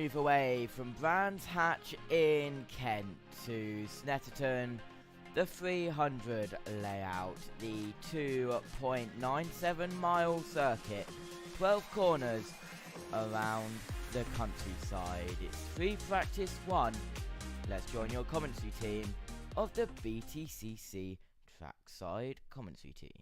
move away from Brands Hatch in Kent to Snetterton, the 300 layout, the 2.97 mile circuit, 12 corners around the countryside. It's free practice 1. Let's join your commentary team of the BTCC trackside commentary team,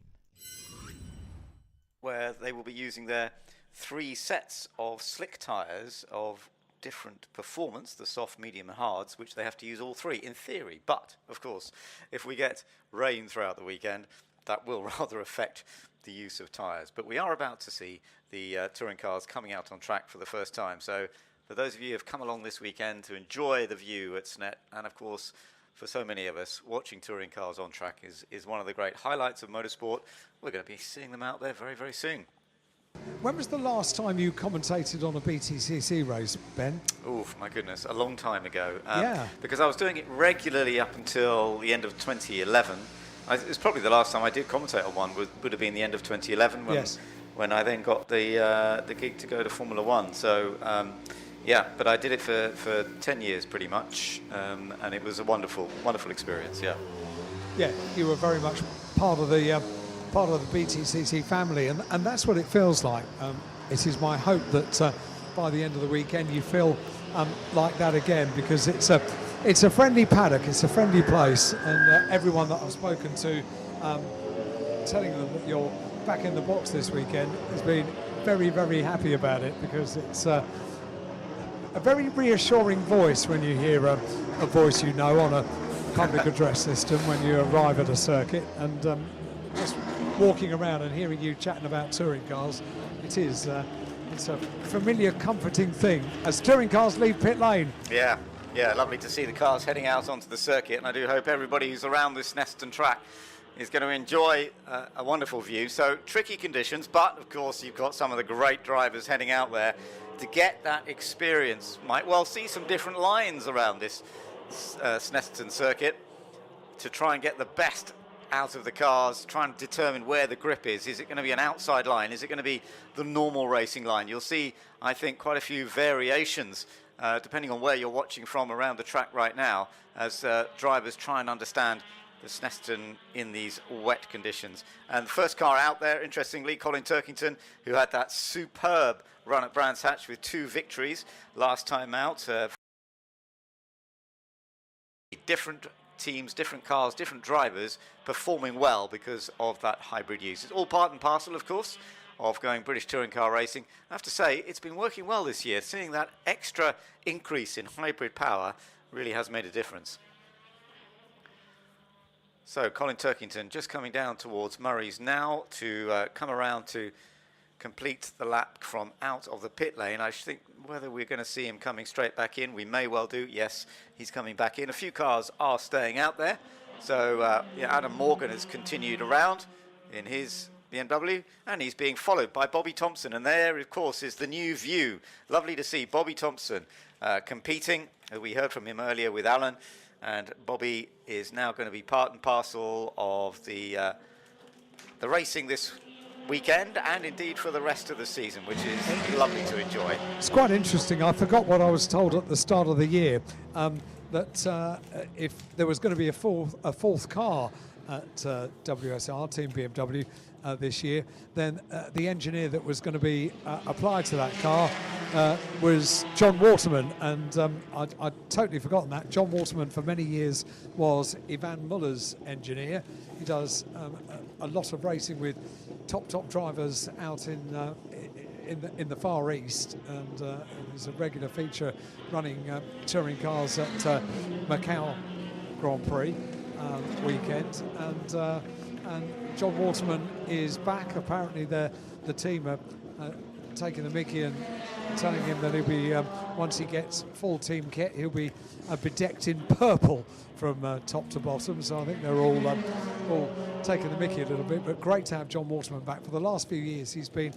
where they will be using their 3 sets of slick tyres of different performance, the soft, medium and hards, which they have to use all 3 in theory. But of course, if we get rain throughout the weekend, that will rather affect the use of tyres. But we are about to see the touring cars coming out on track for the first time. So for those of you who have come along this weekend to enjoy the view at Snet, and of course for so many of us, watching touring cars on track is one of the great highlights of motorsport. We're going to be seeing them out there very, very soon. When was the last time you commentated on a BTCC race, Ben? Oh, my goodness, a long time ago. Yeah. Because I was doing it regularly up until the end of 2011. It's probably the last time I did commentate on one would have been the end of 2011 when I then got the gig to go to Formula One. So, yeah, but I did it for 10 years pretty much, and it was a wonderful, wonderful experience, yeah. Yeah, you were very much part of the BTCC family, and that's what it feels like. It is my hope that by the end of the weekend you feel like that again, because it's a friendly paddock, it's a friendly place, and everyone that I've spoken to telling them that you're back in the box this weekend has been very, very happy about it, because it's a very reassuring voice when you hear a voice you know on a public address system when you arrive at a circuit, and just walking around and hearing you chatting about touring cars, it's a familiar, comforting thing as touring cars leave pit lane. Yeah, lovely to see the cars heading out onto the circuit, and I do hope everybody who's around this Snetterton track is going to enjoy a wonderful view. So tricky conditions, but of course you've got some of the great drivers heading out there to get that experience. Might well see some different lines around this Snetterton circuit to try and get the best out of the cars, try and determine where the grip is. Is it going to be an outside line? Is it going to be the normal racing line? You'll see, I think, quite a few variations depending on where you're watching from around the track right now, as drivers try and understand the Snetterton in these wet conditions. And the first car out there, interestingly, Colin Turkington, who had that superb run at Brands Hatch with 2 victories last time out. Different teams, different cars, different drivers performing well because of that hybrid use. It's all part and parcel, of course, of going British touring car racing. I have to say, it's been working well this year. Seeing that extra increase in hybrid power really has made a difference. So Colin Turkington just coming down towards Murray's now to come around to complete the lap from out of the pit lane. I think whether we're going to see him coming straight back in, we may well do. Yes, he's coming back in. A few cars are staying out there. So yeah, Adam Morgan has continued around in his BMW, and he's being followed by Bobby Thompson. And there, of course, is the new view. Lovely to see Bobby Thompson competing. We heard from him earlier with Alan, and Bobby is now going to be part and parcel of the racing this weekend, and indeed for the rest of the season, which is lovely to enjoy. It's quite interesting. I forgot what I was told at the start of the year, that if there was going to be a fourth car at WSR, Team BMW, this year, then the engineer that was going to be applied to that car was John Waterman, and I'd totally forgotten that. John Waterman for many years was Ivan Muller's engineer. He does a lot of racing with top drivers out in the Far East, and is a regular feature running touring cars at Macau Grand Prix weekend, and John Waterman is back. Apparently the team are taking the mickey and telling him that he'll be, once he gets full team kit, he'll be bedecked in purple from top to bottom. So I think they're all taking the mickey a little bit, but great to have John Waterman back. For the last few years he's been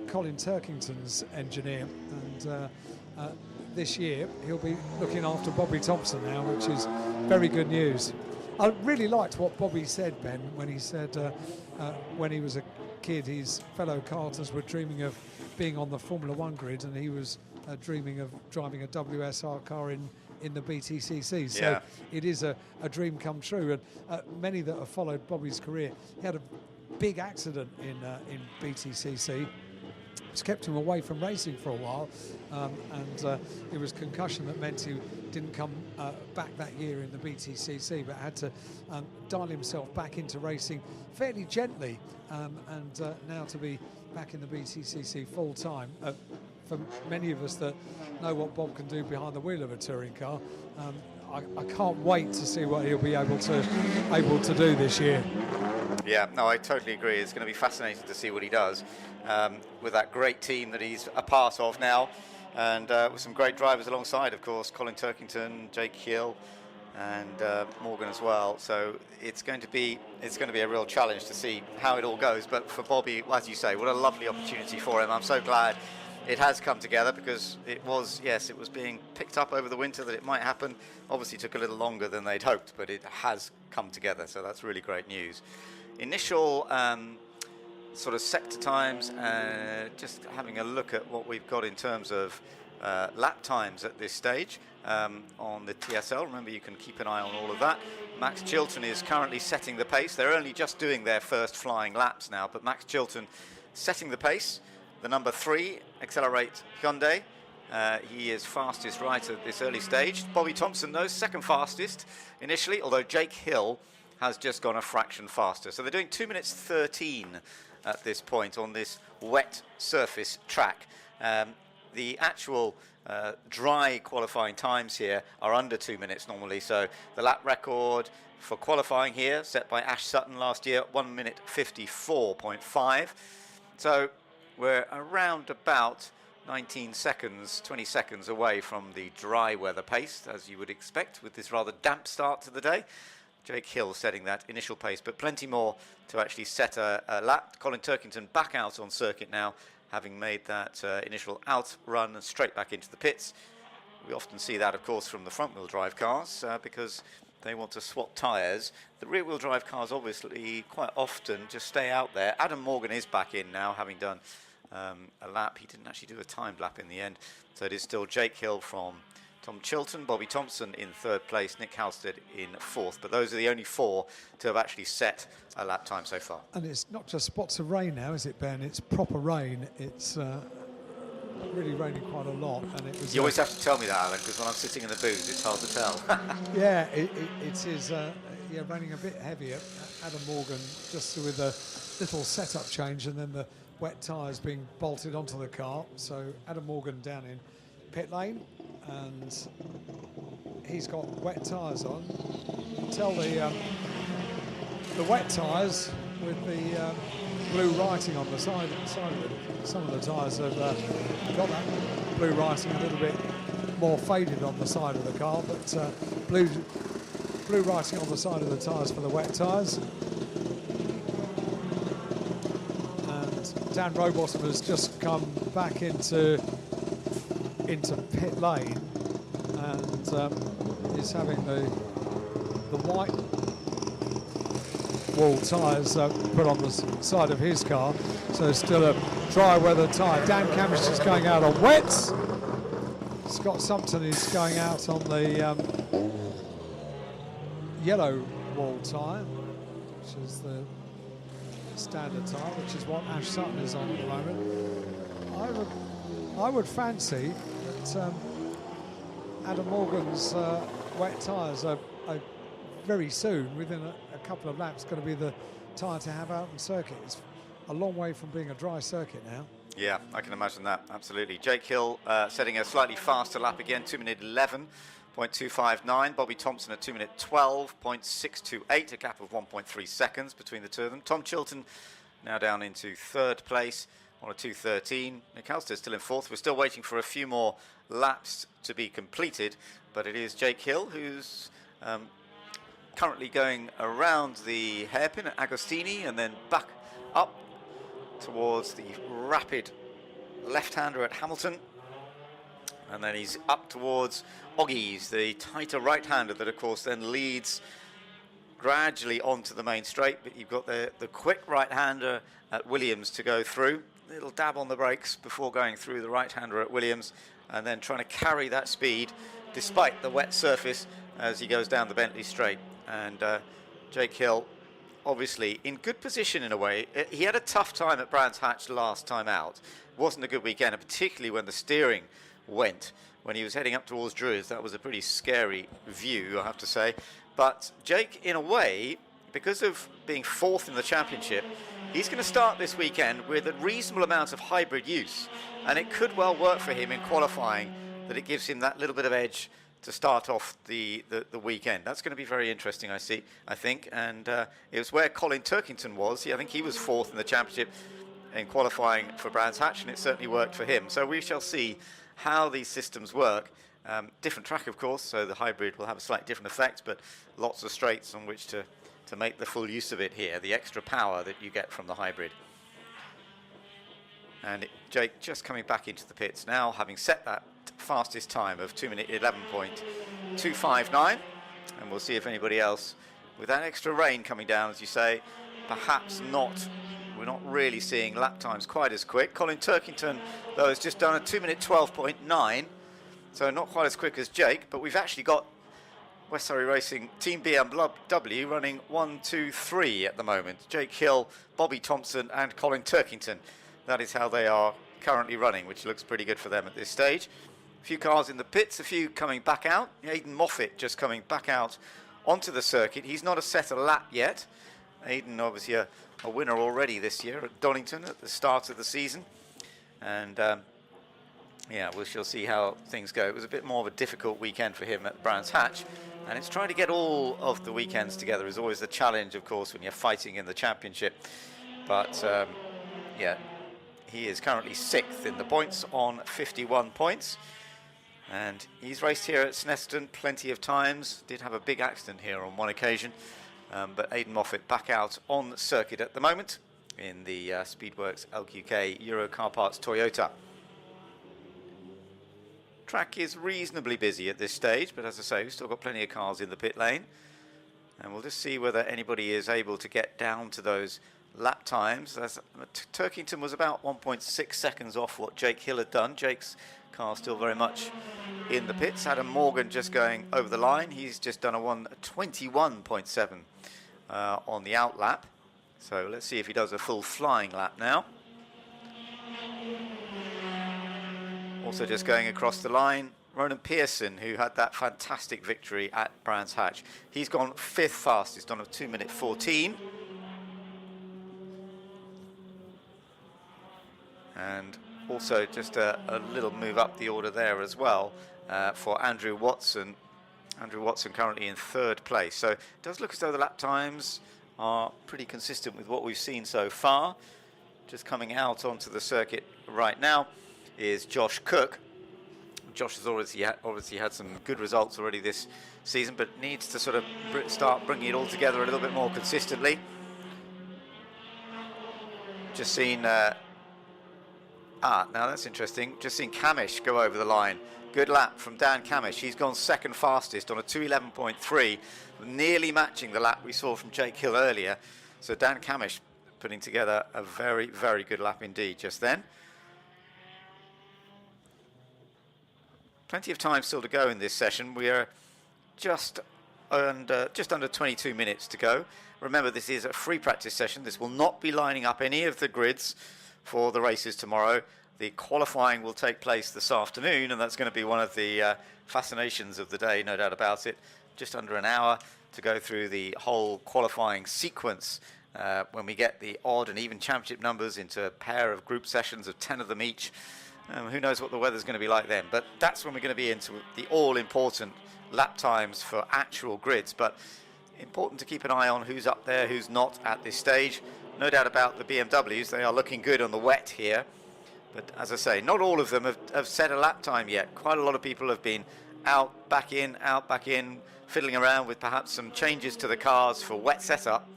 Colin Turkington's engineer, and this year he'll be looking after Bobby Thompson now, which is very good news. I really liked what Bobby said, Ben, when he said when he was a kid his fellow karters were dreaming of being on the Formula One grid, and he was dreaming of driving a WSR car in the BTCC. So Yeah. it is a dream come true. And many that have followed Bobby's career, he had a big accident in BTCC. It's kept him away from racing for a while, and it was concussion that meant he didn't come back that year in the BTCC, but had to dial himself back into racing fairly gently, and now to be back in the BTCC full time. For many of us that know what Bob can do behind the wheel of a touring car, I can't wait to see what he'll be able to do this year. Yeah, no, I totally agree. It's going to be fascinating to see what he does with that great team that he's a part of now, and with some great drivers alongside, of course, Colin Turkington, Jake Hill, and Morgan as well. So it's going to be a real challenge to see how it all goes. But for Bobby, as you say, what a lovely opportunity for him. I'm so glad it has come together, because it was being picked up over the winter that it might happen. Obviously took a little longer than they'd hoped, but it has come together, so that's really great news. Initial sort of sector times, just having a look at what we've got in terms of lap times at this stage on the TSL. Remember, you can keep an eye on all of that. Max Chilton is currently setting the pace. They're only just doing their first flying laps now, but Max Chilton setting the pace. The number 3, Accelerate Hyundai. He is fastest right at this early stage. Bobby Thompson, though, second fastest initially, although Jake Hill has just gone a fraction faster. So they're doing 2 minutes 13 at this point on this wet surface track. The actual dry qualifying times here are under 2 minutes normally. So the lap record for qualifying here, set by Ash Sutton last year, 1 minute 54.5. So we're around about 19 seconds, 20 seconds away from the dry weather pace, as you would expect with this rather damp start to the day. Jake Hill setting that initial pace, but plenty more to actually set a lap. Colin Turkington back out on circuit now, having made that initial outrun and straight back into the pits. We often see that, of course, from the front-wheel drive cars because they want to swap tyres. The rear-wheel drive cars obviously quite often just stay out there. Adam Morgan is back in now, having done a lap. He didn't actually do a timed lap in the end. So it is still Jake Hill from Tom Chilton, Bobby Thompson in third place, Nick Halstead in fourth. But those are the only 4 to have actually set a lap time so far. And it's not just spots of rain now, is it, Ben? It's proper rain. It's really raining quite a lot. And it was. You always have to tell me that, Alan, because when I'm sitting in the booth, it's hard to tell. Yeah, it is raining a bit heavier. Adam Morgan just with a little setup change, and then the wet tyres being bolted onto the car. So Adam Morgan down in pit lane, and he's got wet tyres on. Tell the wet tyres with the blue writing on the side of it. Some of the tyres have got that blue writing a little bit more faded on the side of the car, but blue writing on the side of the tyres for the wet tyres. Dan Rowbottom has just come back into pit lane and is having the white wall tyres put on the side of his car. So still a dry weather tyre. Dan Camish is going out on wets. Scott Sumpton is going out on the yellow wall tyre, which is the standard tyre, which is what Ash Sutton is on at the moment. I would fancy that Adam Morgan's wet tyres are very soon, within a couple of laps, going to be the tyre to have out on circuit. It's a long way from being a dry circuit now. Yeah, I can imagine that, absolutely. Jake Hill setting a slightly faster lap again, 2 minute 11.259. Bobby Thompson at 2 minute 12.628, a gap of 1.3 seconds between the two of them. Tom Chilton now down into third place on a 2:13. Nick Halstead still in fourth. We're still waiting for a few more laps to be completed, but it is Jake Hill who's currently going around the hairpin at Agostini and then back up towards the rapid left-hander at Hamilton. And then he's up towards Oggies, the tighter right-hander that, of course, then leads gradually onto the main straight. But you've got the quick right-hander at Williams to go through. Little dab on the brakes before going through the right-hander at Williams. and then trying to carry that speed despite the wet surface as he goes down the Bentley straight. And Jake Hill obviously in good position in a way. He had a tough time at Brands Hatch last time out. It wasn't a good weekend, and particularly when the steering went. When he was heading up towards Druids, that was a pretty scary view, I have to say. But Jake, in a way, because of being fourth in the championship, he's going to start this weekend with a reasonable amount of hybrid use. And it could well work for him in qualifying, that it gives him that little bit of edge to start off the weekend. That's going to be very interesting, I think. And it was where Colin Turkington was. I think he was fourth in the championship in qualifying for Brands Hatch, and it certainly worked for him. So we shall see how these systems work. Different track, of course, so the hybrid will have a slightly different effect, but lots of straights on which to make the full use of it here, the extra power that you get from the hybrid. And Jake just coming back into the pits now, having set that fastest time of 2 minute 11.259, and we'll see if anybody else, with that extra rain coming down, as you say, perhaps not. We're not really seeing lap times quite as quick. Colin Turkington, though, has just done a 2 minute 12.9, so not quite as quick as Jake, but we've actually got West Surrey Racing Team BMW running 1, 2, 3 at the moment. Jake Hill, Bobby Thompson and Colin Turkington. That is how they are currently running, which looks pretty good for them at this stage. A few cars in the pits, a few coming back out. Aidan Moffat just coming back out onto the circuit. He's not set a lap yet. Aidan obviously a winner already this year at Donington at the start of the season. And yeah, we shall see how things go. It was a bit more of a difficult weekend for him at Brands Hatch. And it's trying to get all of the weekends together is always the challenge, of course, when you're fighting in the championship. But yeah, he is currently 6th in the points on 51 points. And he's raced here at Snetterton plenty of times. Did have a big accident here on one occasion. But Aidan Moffat back out on the circuit at the moment in the Speedworks LQK Euro Car Parts Toyota. Track is reasonably busy at this stage, but as I say, we've still got plenty of cars in the pit lane. And we'll just see whether anybody is able to get down to those lap times. Turkington was about 1.6 seconds off what Jake Hill had done. Jake's car still very much in the pits. Adam Morgan just going over the line. He's just done a 1:21.7 on the out lap. So let's see if he does a full flying lap now. Also just going across the line, Ronan Pearson, who had that fantastic victory at Brands Hatch. He's gone 5th fastest on a 2 minute 14. And also just a little move up the order there as well for Andrew Watson. Andrew Watson currently in 3rd place. So it does look as though the lap times are pretty consistent with what we've seen so far. Just coming out onto the circuit right now is Josh Cook. Josh has obviously had some good results already this season, but needs to sort of start bringing it all together a little bit more consistently. Just seen, now that's interesting, just seen Camish go over the line. Good lap from Dan Camish. He's gone 2nd fastest on a 2:11.3, nearly matching the lap we saw from Jake Hill earlier. So Dan Camish putting together a very, very good lap indeed just then. Plenty of time still to go in this session. We are just under 22 minutes to go. Remember, this is a free practice session. This will not be lining up any of the grids for the races tomorrow. The qualifying will take place this afternoon, and that's going to be one of the fascinations of the day, no doubt about it. Just under an hour to go through the whole qualifying sequence when we get the odd and even championship numbers into a pair of group sessions of 10 of them each. Who knows what the weather's going to be like then, but that's when we're going to be into the all-important lap times for actual grids. But important to keep an eye on who's up there, who's not at this stage. No doubt about the BMWs, they are looking good on the wet here. But as I say, not all of them have set a lap time yet. Quite a lot of people have been out, back in, fiddling around with perhaps some changes to the cars for wet setup.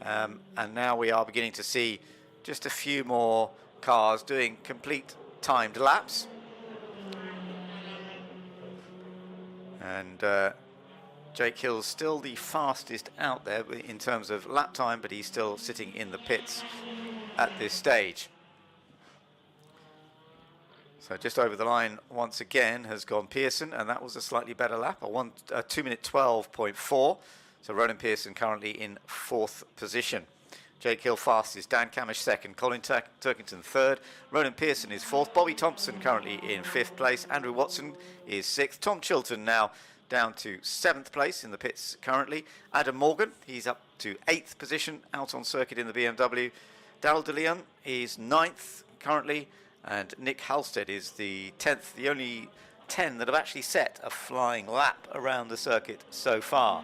And now we are beginning to see just a few more cars doing complete timed laps. And Jake Hill's still the fastest out there in terms of lap time, but he's still sitting in the pits at this stage. So just over the line once again has gone Pearson, and that was a slightly better lap, a 2 minute 12.4. So Ronan Pearson currently in 4th position. Jake Hill fastest, Dan Camish second, Colin Turkington third, Ronan Pearson is 4th, Bobby Thompson currently in 5th place, Andrew Watson is 6th, Tom Chilton now down to 7th place in the pits currently, Adam Morgan, he's up to 8th position out on circuit in the BMW, Daryl DeLeon is 9th currently, and Nick Halstead is the 10th, the only 10 that have actually set a flying lap around the circuit so far.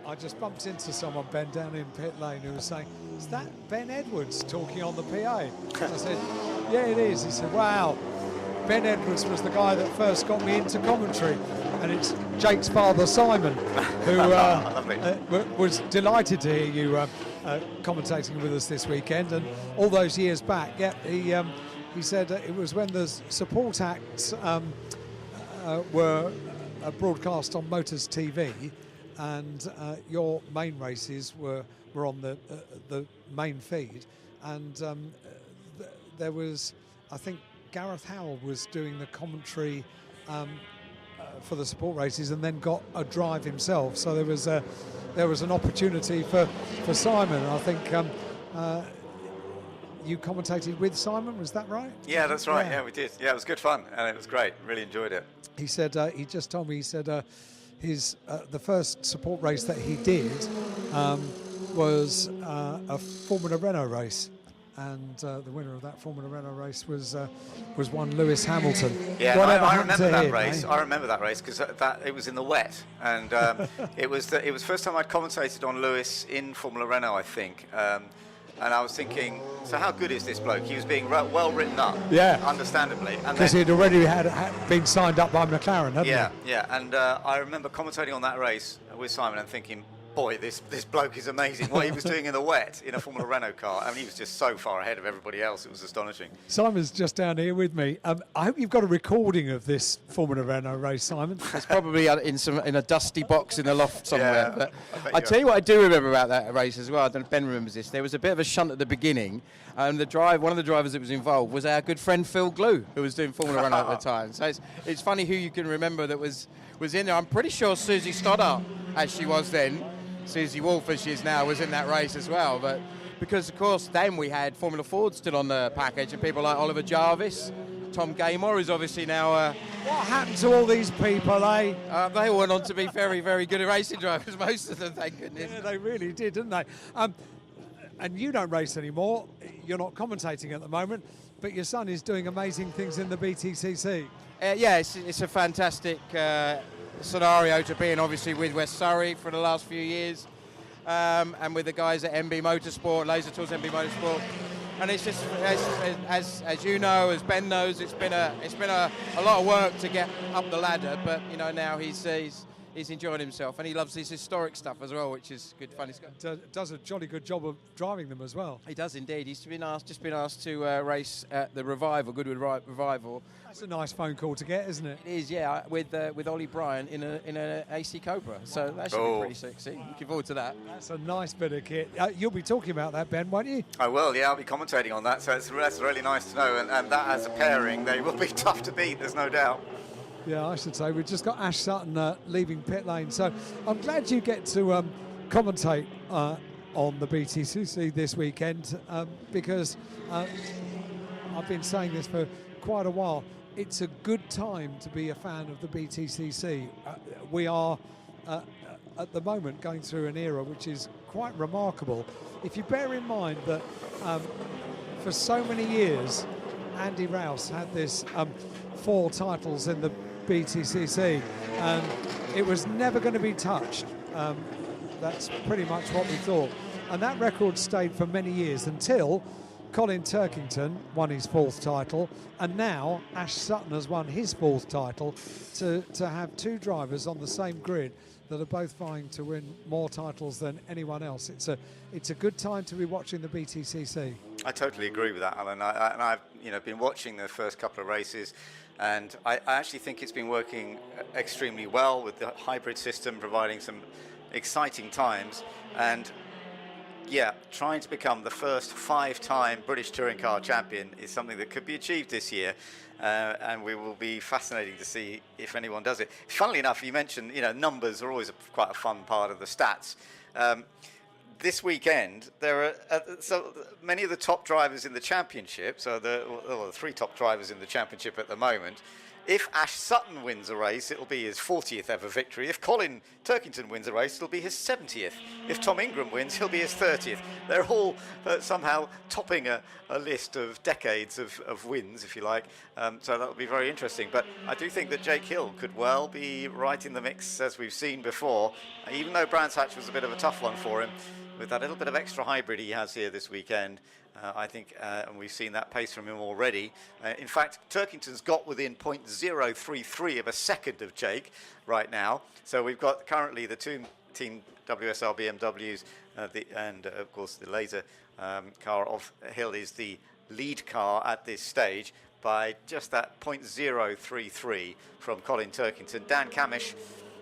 I just bumped into someone, Ben, down in pit lane, who was saying, "Is that Ben Edwards talking on the PA?" I said, "Yeah, it is." He said, "Wow, Ben Edwards was the guy that first got me into commentary, and it's Jake's father, Simon, who was delighted to hear you commentating with us this weekend." And all those years back, yeah, he said it was when the support acts were broadcast on Motors TV. And your main races were on the main feed, and there was, I think, Gareth Howell was doing the commentary for the support races, and then got a drive himself. So there was an opportunity for Simon. I think you commentated with Simon, was that right? Yeah, that's right. Yeah, we did. Yeah, it was good fun, and it was great. Really enjoyed it. He said he just told me, he said. The first support race that he did was a Formula Renault race, and the winner of that Formula Renault race was one Lewis Hamilton. Yeah, I remember that race. I remember that race because it was in the wet, and it was the first time I'd commentated on Lewis in Formula Renault, I think. And I was thinking, so how good is this bloke? He was being well written up, understandably. Because he'd already had been signed up by McLaren, hadn't he? Yeah. And I remember commentating on that race with Simon and thinking, boy, this bloke is amazing. What he was doing in the wet in a Formula Renault car. I mean, he was just so far ahead of everybody else. It was astonishing. Simon's just down here with me. I hope you've got a recording of this Formula Renault race, Simon. It's probably in a dusty box in the loft somewhere. Yeah, but I tell you what I do remember about that race as well. I don't know if Ben remembers this. There was a bit of a shunt at the beginning, and one of the drivers that was involved was our good friend Phil Glue, who was doing Formula Renault at the time. So it's funny who you can remember that was in there. I'm pretty sure Susie Stoddart, as she was then, Susie Wolf, as she is now, was in that race as well. But because, of course, then we had Formula Ford still on the package, and people like Oliver Jarvis, Tom Gaymore, who's obviously now... what happened to all these people, eh? They all went on to be very, very good racing drivers, most of them, thank goodness. Yeah, they really did, didn't they? And you don't race anymore. You're not commentating at the moment, but your son is doing amazing things in the BTCC. Yeah, it's a fantastic... scenario to be in, obviously, with West Surrey for the last few years, and with the guys at MB Motorsport, Laser Tools MB Motorsport, and it's just as you know, as Ben knows, it's been a lot of work to get up the ladder, but you know, now he's enjoying himself, and he loves this historic stuff as well, which is good fun. He does a jolly good job of driving them as well. He does indeed. He's been asked to race at the Revival, Goodwood Revival. That's a nice phone call to get, isn't it? It is, yeah, with Ollie Bryant in an AC Cobra. So that should be pretty sexy. Looking forward to that. That's a nice bit of kit. You'll be talking about that, Ben, won't you? I will, yeah. I'll be commentating on that. So that's really nice to know. And that as a pairing, they will be tough to beat. There's no doubt. Yeah, I should say. We've just got Ash Sutton leaving pit lane. So I'm glad you get to commentate on the BTCC this weekend because I've been saying this for quite a while. It's a good time to be a fan of the BTCC. We are, at the moment, going through an era which is quite remarkable. If you bear in mind that for so many years, Andy Rouse had this 4 titles in the BTCC, and it was never going to be touched. That's pretty much what we thought. And that record stayed for many years until Colin Turkington won his 4th title, and now Ash Sutton has won his 4th title. To have 2 drivers on the same grid that are both vying to win more titles than anyone else. It's a good time to be watching the BTCC. I totally agree with that, Alan. I've been watching the first couple of races, And I actually think it's been working extremely well with the hybrid system, providing some exciting times. And yeah, trying to become the first 5-time British touring car champion is something that could be achieved this year. And we will be fascinating to see if anyone does it. Funnily enough, you mentioned, numbers are always quite a fun part of the stats. This weekend, there are so many of the top drivers in the championship, so the 3 top drivers in the championship at the moment. If Ash Sutton wins a race, it'll be his 40th ever victory. If Colin Turkington wins a race, it'll be his 70th. If Tom Ingram wins, he'll be his 30th. They're all somehow topping a list of decades of wins, if you like. So that'll be very interesting. But I do think that Jake Hill could well be right in the mix, as we've seen before. Even though Brands Hatch was a bit of a tough one for him, with that little bit of extra hybrid he has here this weekend, I think, and we've seen that pace from him already. In fact, Turkington's got within 0.033 of a second of Jake right now. So we've got currently the two Team WSR BMWs, and of course the laser car of Hill is the lead car at this stage by just that 0.033 from Colin Turkington. Dan Camish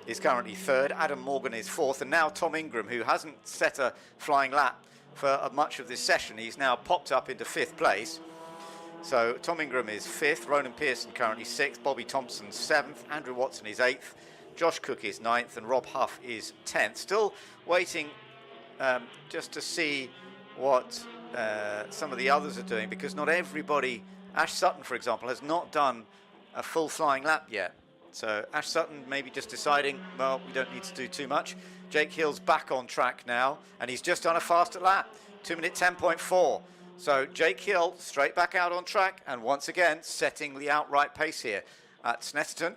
is currently 3rd, Adam Morgan is 4th, and now Tom Ingram, who hasn't set a flying lap for much of this session, he's now popped up into 5th place. So Tom Ingram is 5th, Ronan Pearson currently 6th, Bobby Thompson 7th, Andrew Watson is 8th, Josh Cook is 9th, and Rob Huff is 10th. Still waiting just to see what some of the others are doing, because not everybody, Ash Sutton for example, has not done a full flying lap yet. So Ash Sutton maybe just deciding, well, we don't need to do too much. Jake Hill's back on track now, and he's just done a faster lap, 2 minute 10.4. So Jake Hill straight back out on track, and once again setting the outright pace here at Snetterton.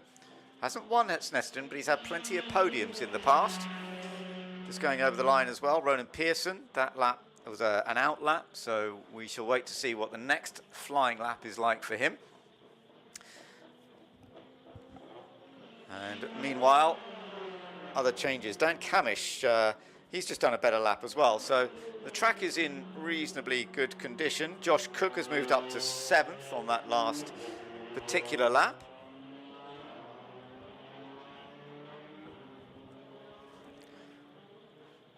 Hasn't won at Snetterton, but he's had plenty of podiums in the past. Just going over the line as well, Ronan Pearson, that lap was an out lap, so we shall wait to see what the next flying lap is like for him. And meanwhile, other changes. Dan Camish, he's just done a better lap as well. So the track is in reasonably good condition. Josh Cook has moved up to 7th on that last particular lap.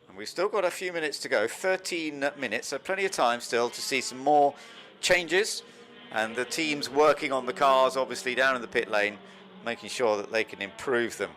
And we've still got a few minutes to go, 13 minutes, so plenty of time still to see some more changes. And the team's working on the cars, obviously, down in the pit lane, making sure that they can improve them.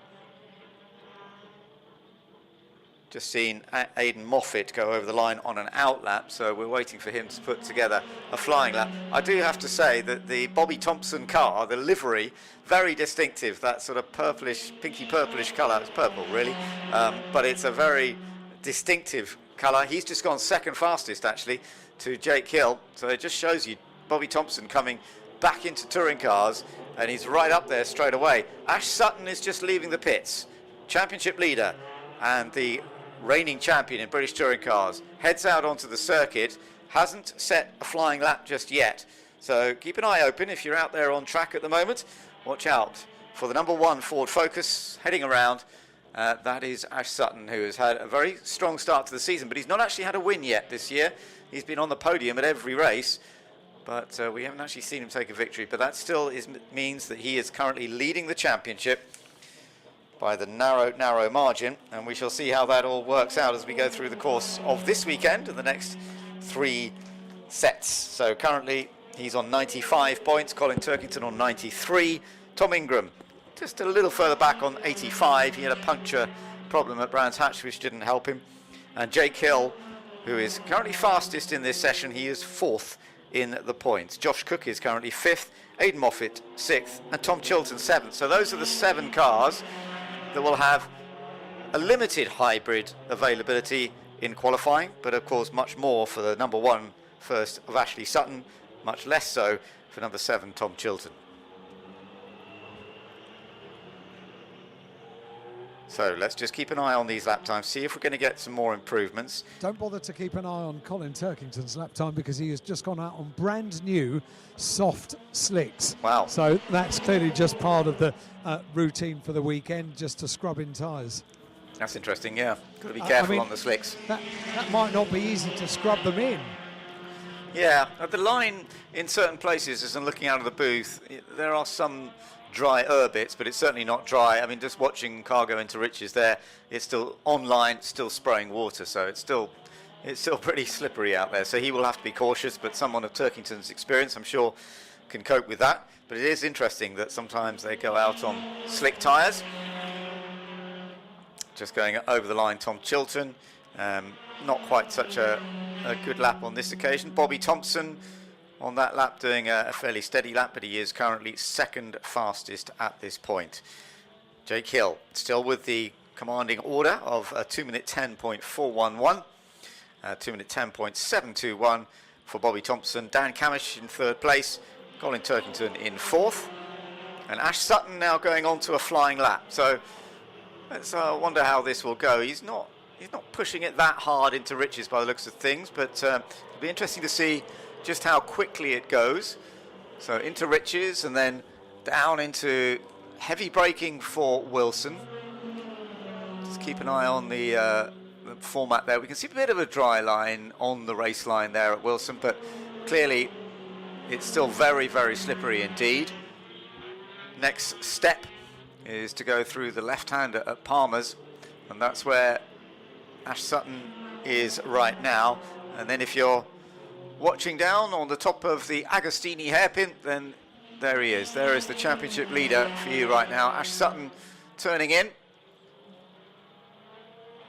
Just seen Aidan Moffat go over the line on an out lap, so we're waiting for him to put together a flying lap. I do have to say that the Bobby Thompson car, the livery, very distinctive, that sort of purplish, pinky purplish colour. It's purple really, but it's a very distinctive colour. He's just gone 2nd fastest actually to Jake Hill, so it just shows you Bobby Thompson coming back into touring cars, and he's right up there straight away. Ash Sutton is just leaving the pits, championship leader and the reigning champion in British touring cars, heads out onto the circuit, hasn't set a flying lap just yet. So keep an eye open if you're out there on track at the moment. Watch out for the number 1 Ford Focus heading around. That is Ash Sutton, who has had a very strong start to the season, but he's not actually had a win yet this year. He's been on the podium at every race, but we haven't actually seen him take a victory. But that still means that he is currently leading the championship by the narrow margin, and we shall see how that all works out as we go through the course of this weekend and the next 3 sets. So currently he's on 95 points, Colin Turkington on 93, Tom Ingram just a little further back on 85. He had a puncture problem at Brands Hatch which didn't help him, and Jake Hill, who is currently fastest in this session, he is 4th in the points. Josh Cook is currently 5th, Aidan Moffat 6th, and Tom Chilton 7th. So those are the 7 cars that will have a limited hybrid availability in qualifying, but of course much more for the number 1 first of Ashley Sutton, much less so for number 7 Tom Chilton. So let's just keep an eye on these lap times, see if we're going to get some more improvements. Don't bother to keep an eye on Colin Turkington's lap time, because he has just gone out on brand new soft slicks. Wow. So that's clearly just part of the routine for the weekend, just to scrub in tyres. That's interesting, yeah. Got to be careful I mean, on the slicks. That might not be easy to scrub them in. Yeah, the line in certain places, as I'm looking out of the booth, there are some drier bits, but it's certainly not dry. I mean, just watching car go into Riches there, it's still online, still spraying water, so it's still pretty slippery out there. So he will have to be cautious, but someone of Turkington's experience, I'm sure, can cope with that. But it is interesting that sometimes they go out on slick tyres. Just going over the line, Tom Chilton. Not quite such a good lap on this occasion. Bobby Thompson on that lap doing a fairly steady lap, but he is currently second fastest at this point. Jake Hill still with the commanding order of 2 minute 10.411, 2 minute 10.721 for Bobby Thompson. Dan Camish in third place, Colin Turkington in fourth, and Ash Sutton now going on to a flying lap. So let's wonder how this will go. He's not pushing it that hard into Riches by the looks of things, but it'll be interesting to see just how quickly it goes. So into Riches and then down into heavy braking for Wilson. Just keep an eye on the format there. We can see a bit of a dry line on the race line there at Wilson, but clearly it's still very, very slippery indeed. Next step is to go through the left-hander at Palmer's, and that's where Ash Sutton is right now. And then if you're watching down on the top of the Agostini hairpin, then there he is. There is the championship leader for you right now. Ash Sutton turning in.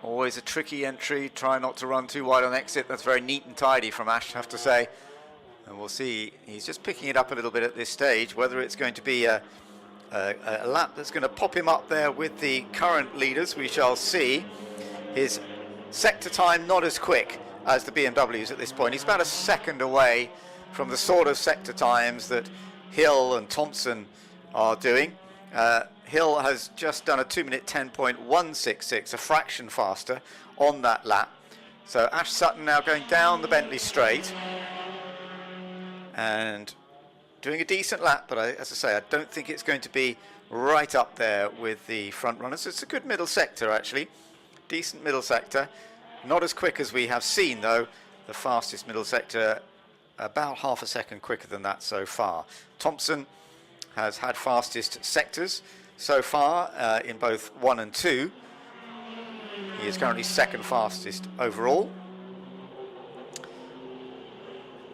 Always a tricky entry. Try not to run too wide on exit. That's very neat and tidy from Ash, I have to say. And we'll see. He's just picking it up a little bit at this stage. Whether it's going to be a lap that's going to pop him up there with the current leaders, we shall see. His sector time not as quick as the BMWs at this point. He's about a second away from the sort of sector times that Hill and Thompson are doing. Hill has just done a 2 minute 10.166, a fraction faster on that lap. So Ash Sutton now going down the Bentley straight and doing a decent lap, but as I say, I don't think it's going to be right up there with the front runners. It's a good middle sector actually, decent middle sector. Not as quick as we have seen though, the fastest middle sector about half a second quicker than that so far. Thompson has had fastest sectors so far in both 1 and 2. He is currently second fastest overall.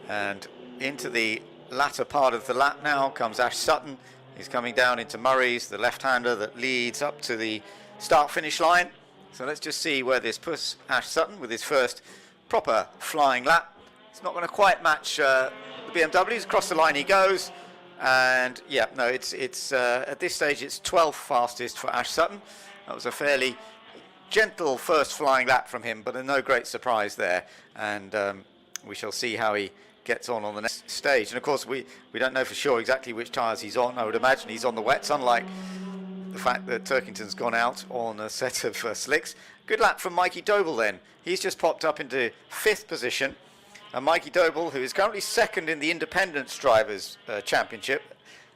And into the latter part of the lap now comes Ash Sutton. He's coming down into Murray's, the left-hander that leads up to the start-finish line. So let's just see where this puts Ash Sutton with his first proper flying lap. It's not going to quite match the BMWs. Across the line he goes. And yeah, no, it's at this stage it's 12th fastest for Ash Sutton. That was a fairly gentle first flying lap from him, but no great surprise there. And we shall see how he gets on the next stage. And of course we don't know for sure exactly which tyres he's on. I would imagine he's on the wets, unlike the fact that Turkington's gone out on a set of slicks. Good lap from Mikey Doble then. He's just popped up into 5th position. And Mikey Doble, who is currently second in the Independence Drivers' Championship,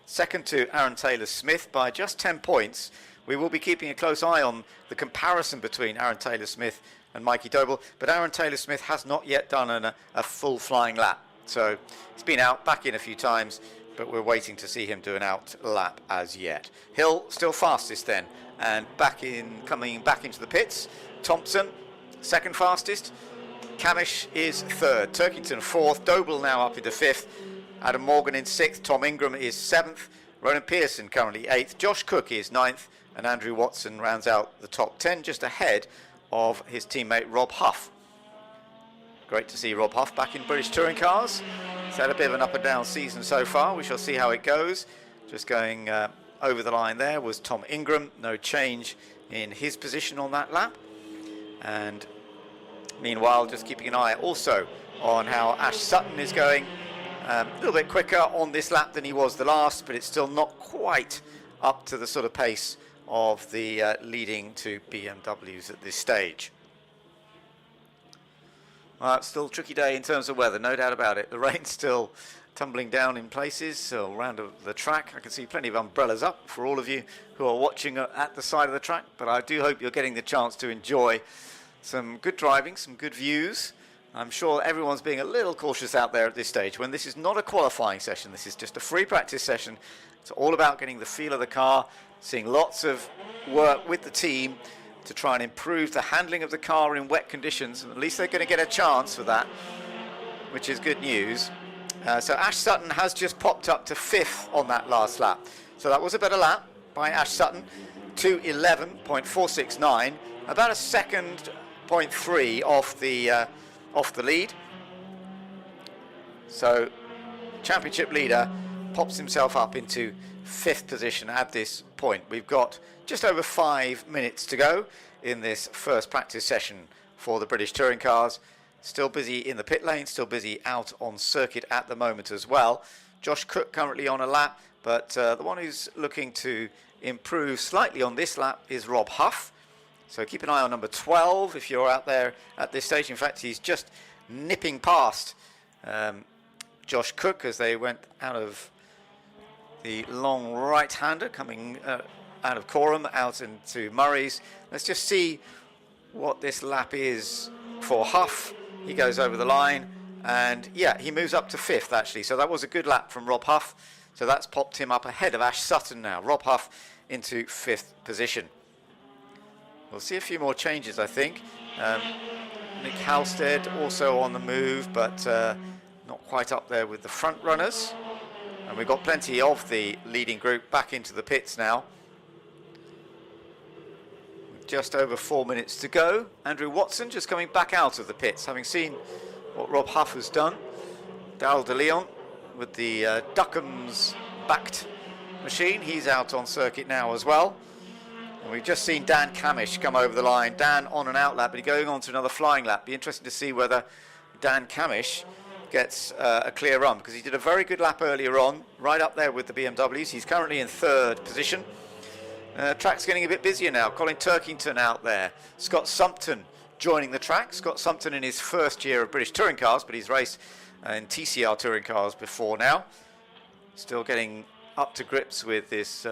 second to Aaron Taylor-Smith by just 10 points. We will be keeping a close eye on the comparison between Aaron Taylor-Smith and Mikey Doble, but Aaron Taylor-Smith has not yet done a full flying lap. So he's been out, back in a few times, but we're waiting to see him do an out lap as yet. Hill still fastest then, and coming back into the pits. Thompson, second fastest. Camish is third, Turkington fourth, Doble now up into 5th, Adam Morgan in 6th, Tom Ingram is 7th, Ronan Pearson currently 8th, Josh Cook is 9th, and Andrew Watson rounds out the top 10 just ahead of his teammate Rob Huff. Great to see Rob Huff back in British touring cars. He's had a bit of an up and down season so far. We shall see how it goes. Just going over the line there was Tom Ingram. No change in his position on that lap. And meanwhile, just keeping an eye also on how Ash Sutton is going. A little bit quicker on this lap than he was the last, but it's still not quite up to the sort of pace of the leading to BMWs at this stage. Well, it's still a tricky day in terms of weather, no doubt about it. The rain's still tumbling down in places around the track. I can see plenty of umbrellas up for all of you who are watching at the side of the track, but I do hope you're getting the chance to enjoy some good driving, some good views I'm sure everyone's being a little cautious out there at this stage when this is not a qualifying session. This is just a free practice session. It's all about getting the feel of the car, seeing lots of work with the team to try and improve the handling of the car in wet conditions. And at least they're going to get a chance for that, which is good news. So Ash Sutton has just popped up to 5th on that last lap. So that was a better lap by Ash Sutton, 2:11.469, about a second 0.3 off the lead. So championship leader pops himself up into 5th position at this point. We've got just over 5 minutes to go in this first practice session for the British touring cars. Still busy in the pit lane, still busy out on circuit at the moment as well. Josh Cook currently on a lap, but the one who's looking to improve slightly on this lap is Rob Huff. So keep an eye on number 12 if you're out there at this stage. In fact, he's just nipping past Josh Cook as they went out of the long right-hander coming out of Coram out into Murray's. Let's just see what this lap is for Huff. He goes over the line, and yeah, he moves up to 5th actually. So that was a good lap from Rob Huff. So that's popped him up ahead of Ash Sutton now. Rob Huff into 5th position. We'll see a few more changes, I think. Nick Halstead also on the move, but not quite up there with the front runners. And we've got plenty of the leading group back into the pits now. Just over 4 minutes to go. Andrew Watson just coming back out of the pits, having seen what Rob Huff has done. Darryl De Leon with the Duckham's backed machine. He's out on circuit now as well. And we've just seen Dan Camish come over the line. Dan on an out lap, but he's going on to another flying lap. Be interesting to see whether Dan Camish gets a clear run, because he did a very good lap earlier on, right up there with the BMWs. He's currently in 3rd position. Track's getting a bit busier now. Colin Turkington out there. Scott Sumpton joining the track. Scott Sumpton in his first year of British touring cars, but he's raced in TCR touring cars before now. Still getting up to grips with this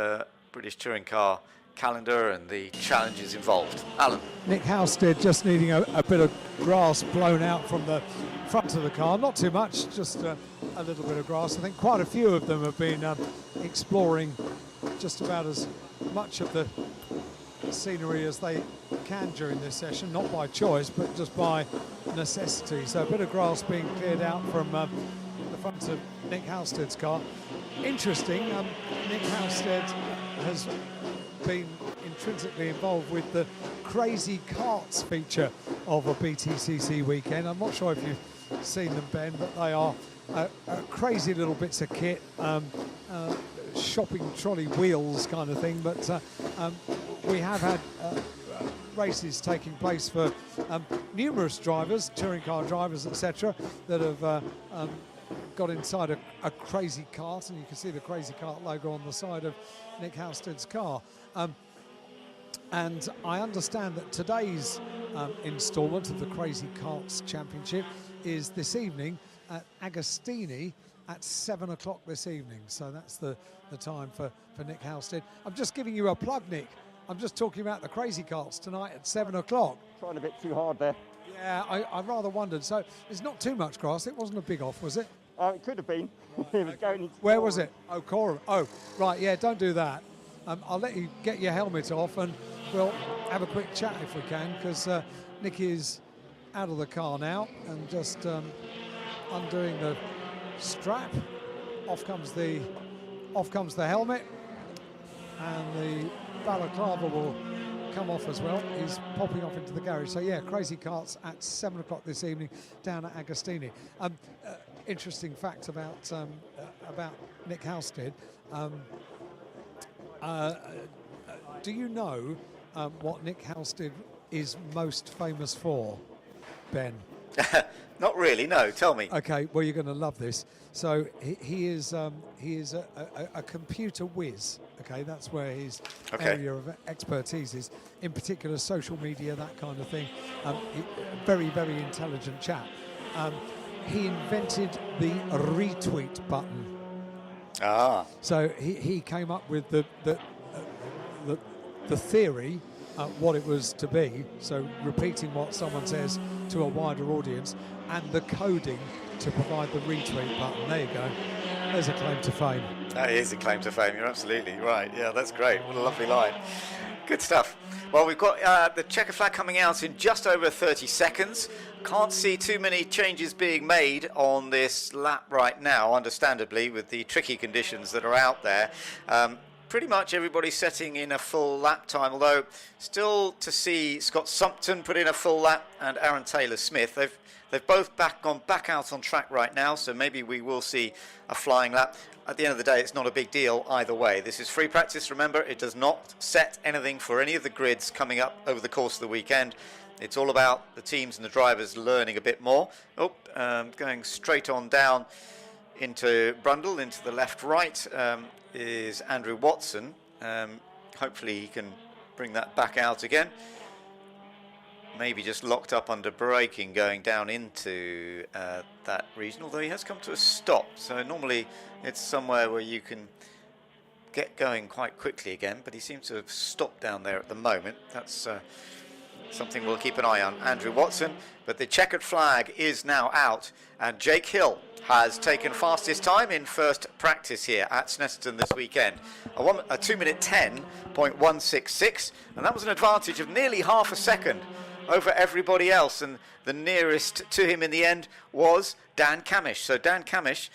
British touring car calendar and the challenges involved. Alan. Nick Halstead just needing a bit of grass blown out from the front of the car. Not too much, just a little bit of grass. I think quite a few of them have been exploring just about as much of the scenery as they can during this session, not by choice but just by necessity. So a bit of grass being cleared out from the front of Nick Halstead's car. Interesting, Nick Halstead has been intrinsically involved with the Crazy Karts feature of a BTCC weekend. I'm not sure if you've seen them, Ben, but they are crazy little bits of kit, shopping trolley wheels kind of thing, but we have had races taking place for numerous drivers, touring car drivers, etc., that have got inside a Crazy Kart, and you can see the Crazy Kart logo on the side of Nick Halstead's car. And I understand that today's instalment of the Crazy Karts Championship is this evening at Agostini at 7 o'clock this evening. So that's the time for Nick Halstead. I'm just giving you a plug, Nick. I'm just talking about the Crazy Karts tonight at 7 o'clock. Trying a bit too hard there. Yeah, I rather wondered. So there's not too much grass. It wasn't a big off, was it? It could have been. It was going into Where was it? Oh, Coram. Oh, right, yeah, don't do that. I'll let you get your helmet off and we'll have a quick chat if we can, because Nick is out of the car now and just undoing the strap. Off comes the helmet, and the balaclava will come off as well. He's popping off into the garage. So yeah, Crazy Karts at 7 o'clock this evening down at Agostini. Interesting fact about Nick Halstead. Do you know what Nick Halstead is most famous for, Ben? Not really, no. Tell me. Okay, well, you're going to love this. So he is a computer whiz. Okay, that's where his area of expertise is. In particular, social media, that kind of thing. Very, very intelligent chap. He invented the retweet button. Ah. So he came up with the theory, what it was to be. So repeating what someone says to a wider audience, and the coding to provide the retweet button. There you go. There's a claim to fame. That is a claim to fame. You're absolutely right. Yeah, that's great. What a lovely line. Good stuff. Well, we've got the checker flag coming out in just over 30 seconds. Can't see too many changes being made on this lap right now, understandably, with the tricky conditions that are out there. Pretty much everybody setting in a full lap time, although still to see Scott Sumpton put in a full lap and Aaron Taylor-Smith. They've both gone back out on track right now, so maybe we will see a flying lap. At the end of the day, it's not a big deal either way. This is free practice, remember. It does not set anything for any of the grids coming up over the course of the weekend. It's all about the teams and the drivers learning a bit more. Going straight on down into Brundle, into the left-right, is Andrew Watson. Hopefully he can bring that back out again. Maybe just locked up under braking going down into that region, although he has come to a stop. So normally it's somewhere where you can get going quite quickly again, but he seems to have stopped down there at the moment. That's something we'll keep an eye on. Andrew Watson, but the checkered flag is now out, and Jake Hill has taken fastest time in first practice here at Snetterton this weekend. A 2 minute 10.166, and that was an advantage of nearly half a second over everybody else, and the nearest to him in the end was Dan Camish. So Dan Camish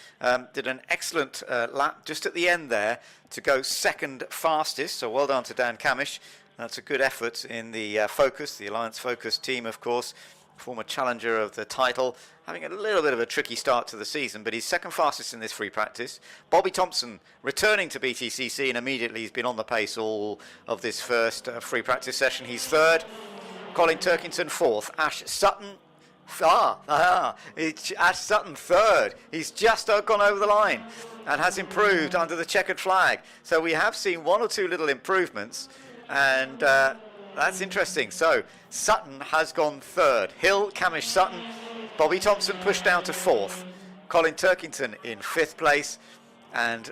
did an excellent lap just at the end there to go second fastest, so well done to Dan Camish. That's a good effort in the Focus, the Alliance Focus team, of course, former challenger of the title, having a little bit of a tricky start to the season, but he's second fastest in this free practice. Bobby Thompson returning to BTCC, and immediately he's been on the pace all of this first free practice session. He's third. Colin Turkington fourth. Ash Sutton Ash Sutton third. He's just gone over the line and has improved under the checkered flag. So we have seen one or two little improvements, and that's interesting. So Sutton has gone third. Hill, Camish, Sutton. Bobby Thompson pushed down to fourth. Colin Turkington in fifth place, and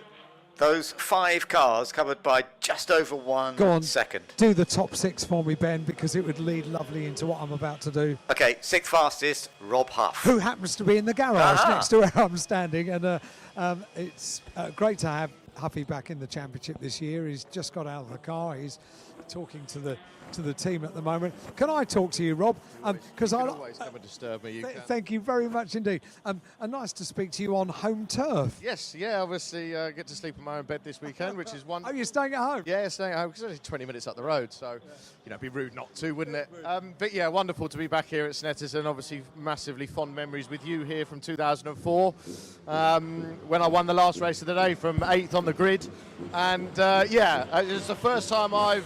those 5 cars covered by just over 1 second. Do the top 6 for me, Ben, because it would lead lovely into what I'm about to do. Okay, 6th fastest, Rob Huff. Who happens to be in the garage next to where I'm standing. And it's great to have Huffy back in the championship this year. He's just got out of the car. He's talking to the team at the moment. Can I talk to you, Rob? Because I always come and disturb me. Thank you very much indeed. And nice to speak to you on home turf. Yes, yeah. Obviously, get to sleep in my own bed this weekend, which is one. Oh, you're staying at home? Yeah, staying at home because it's only 20 minutes up the road. So, it'd be rude not to, wouldn't it? But yeah, wonderful to be back here at Snetterton. Obviously, massively fond memories with you here from 2004, when I won the last race of the day from 8th on the grid, and it's the first time I've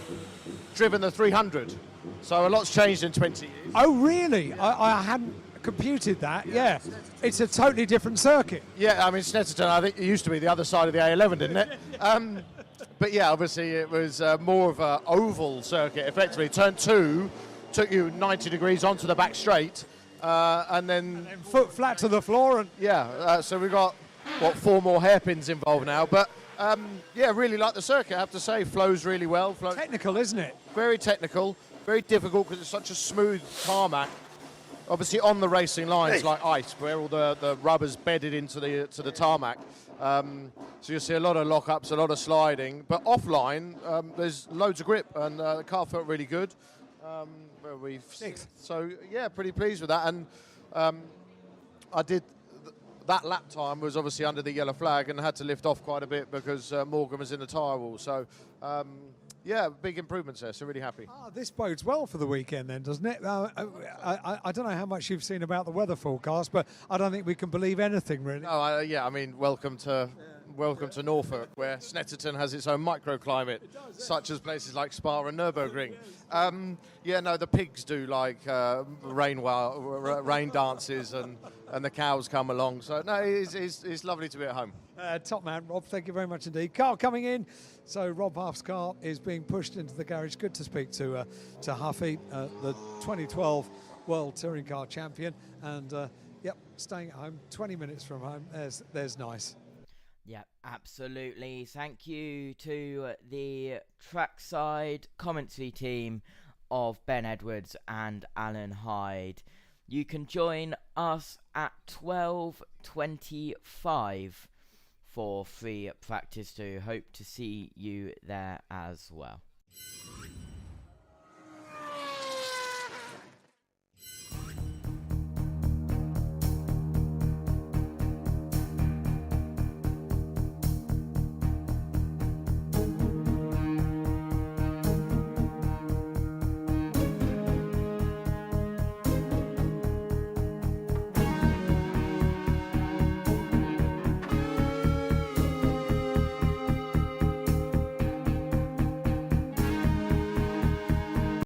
driven the 300, so a lot's changed in 20 years. Oh really? I hadn't computed that. Yeah, it's a totally different circuit. Yeah, I mean Snetterton, I think it used to be the other side of the A11, didn't it? But yeah, obviously it was more of an oval circuit. Effectively, turn 2 took you 90 degrees onto the back straight, and then foot flat to the floor. And so we've got 4 more hairpins involved now, but. Really like the circuit, I have to say. Flows really well. Technical, isn't it? Very technical, very difficult because it's such a smooth tarmac. Obviously on the racing lines like ice, where all the rubber's bedded into the tarmac. So you'll see a lot of lock-ups, a lot of sliding. But offline, there's loads of grip, and the car felt really good. So, yeah, pretty pleased with that. And I did... That lap time was obviously under the yellow flag and had to lift off quite a bit because Morgan was in the tyre wall. So, big improvements there, so really happy. This bodes well for the weekend then, doesn't it? I don't know how much you've seen about the weather forecast, but I don't think we can believe anything, really. No, welcome to Norfolk, where Snetterton has its own microclimate, such as places like Spa and Nürburgring. The pigs do like rain dances, and the cows come along. So, no, it's lovely to be at home. Top man, Rob, thank you very much indeed. Car coming in. So Rob Huff's car is being pushed into the garage. Good to speak to Huffy, the 2012 World Touring Car Champion. And, staying at home, 20 minutes from home. There's nice. Yeah, absolutely. Thank you to the trackside commentary team of Ben Edwards and Alan Hyde. you can join us at 12:25 for free practice too. Hope to see you there as well.